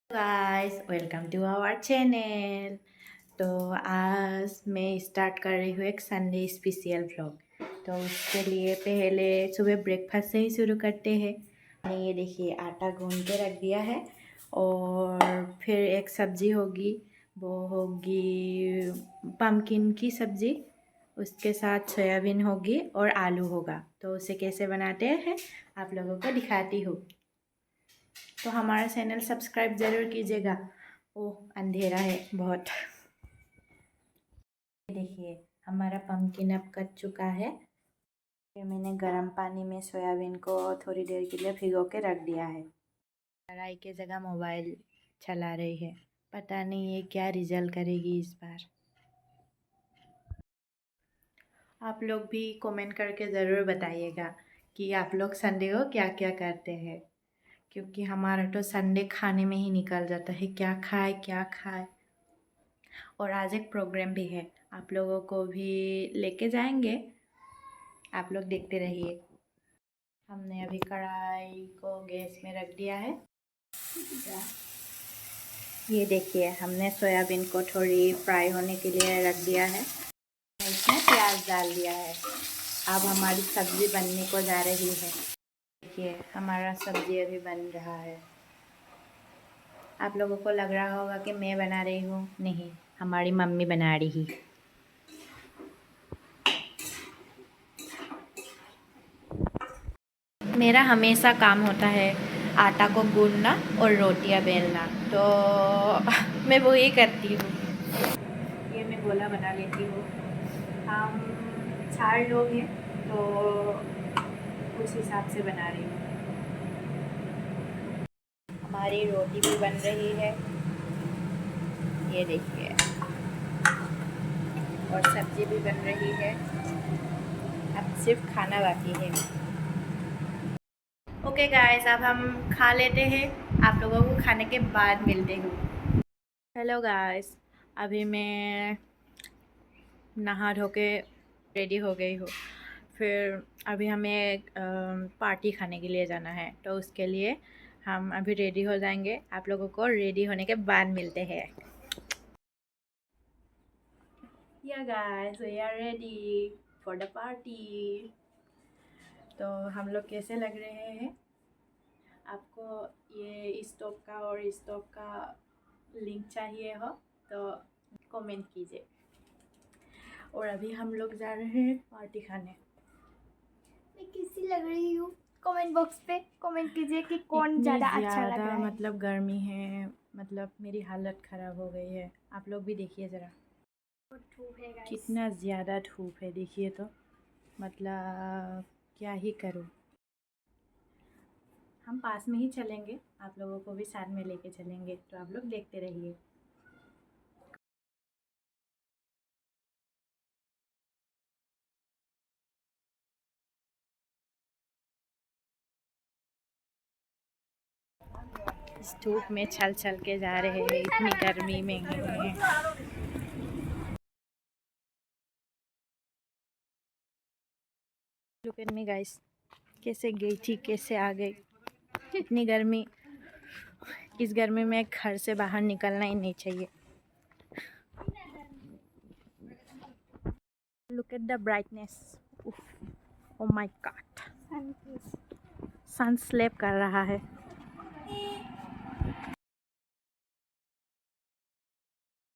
Guys welcome to our channel. तो आज मैं स्टार्ट कर रही हूँ एक संडे स्पेशल व्लॉग। तो उसके लिए पहले सुबह ब्रेकफास्ट से ही शुरू करते हैं। ये देखिए आटा गूंद के रख दिया है और फिर एक सब्जी होगी, वो होगी पम्पकिन की सब्जी। उसके साथ सोयाबीन होगी और आलू होगा। तो उसे कैसे बनाते हैं आप लोगों को दिखाती हूँ। तो हमारा चैनल सब्सक्राइब ज़रूर कीजिएगा। ओह अंधेरा है बहुत। देखिए हमारा पम्पकिन अब कट चुका है। फिर मैंने गर्म पानी में सोयाबीन को थोड़ी देर के लिए भिगो के रख दिया है। कढ़ाई के जगह मोबाइल चला रही है, पता नहीं ये क्या रिजल्ट करेगी इस बार। आप लोग भी कमेंट करके ज़रूर बताइएगा कि आप लोग संडे को क्या क्या करते हैं, क्योंकि हमारा तो संडे खाने में ही निकल जाता है, क्या खाए क्या खाए। और आज एक प्रोग्राम भी है, आप लोगों को भी लेके जाएंगे, आप लोग देखते रहिए। हमने अभी कढ़ाई को गैस में रख दिया है। ये देखिए हमने सोयाबीन को थोड़ी फ्राई होने के लिए रख दिया है। इसमें प्याज डाल दिया है। अब हमारी सब्ज़ी बनने को जा रही है। देखिए हमारा सब्ज़ी अभी बन रहा है। आप लोगों को लग रहा होगा कि मैं बना रही हूँ, नहीं, हमारी मम्मी बना रही है। मेरा हमेशा काम होता है आटा को गूंदना और रोटियां बेलना, तो मैं वही करती हूँ। ये मैं गोला बना लेती हूँ। हम 4 लोग हैं तो उस हिसाब से बना रही हूँ। हमारी रोटी भी बन रही है, ये देखिए, और सब्ज़ी भी बन रही है। अब सिर्फ खाना बाकी है। ओके गाइस, अब हम खा लेते हैं, आप लोगों को खाने के बाद मिलते हूँ। हेलो गाइस, अभी मैं नहा धो के रेडी हो गई हूँ। फिर अभी हमें पार्टी खाने के लिए जाना है, तो उसके लिए हम अभी रेडी हो जाएंगे। आप लोगों को रेडी होने के बाद मिलते हैं। Yeah guys, we are ready for the party. तो हम लोग कैसे लग रहे हैं? आपको ये स्टोव का और स्टोव का लिंक चाहिए हो तो कमेंट कीजिए। और अभी हम लोग जा रहे हैं पार्टी खाने। मैं कैसी लग रही हूँ कमेंट बॉक्स पे कमेंट कीजिए कि कौन ज़्यादा अच्छा लग रहा है। मतलब गर्मी है, मतलब मेरी हालत ख़राब हो गई है। आप लोग भी देखिए ज़रा, धूप है गाइस। कितना ज़्यादा धूप है, देखिए तो, मतलब क्या ही करूँ। हम पास में ही चलेंगे, आप लोगों को भी साथ में लेके चलेंगे, तो आप लोग देखते रहिए। इस धूप में चल चल के जा रहे हैं, इतनी गर्मी में हैं। लुक एट मी गाइस, कैसे गई थी कैसे आ गई। इतनी गर्मी, इस गर्मी में घर से बाहर निकलना ही नहीं चाहिए। Look at the brightness, oh my god, sun slap कर रहा है।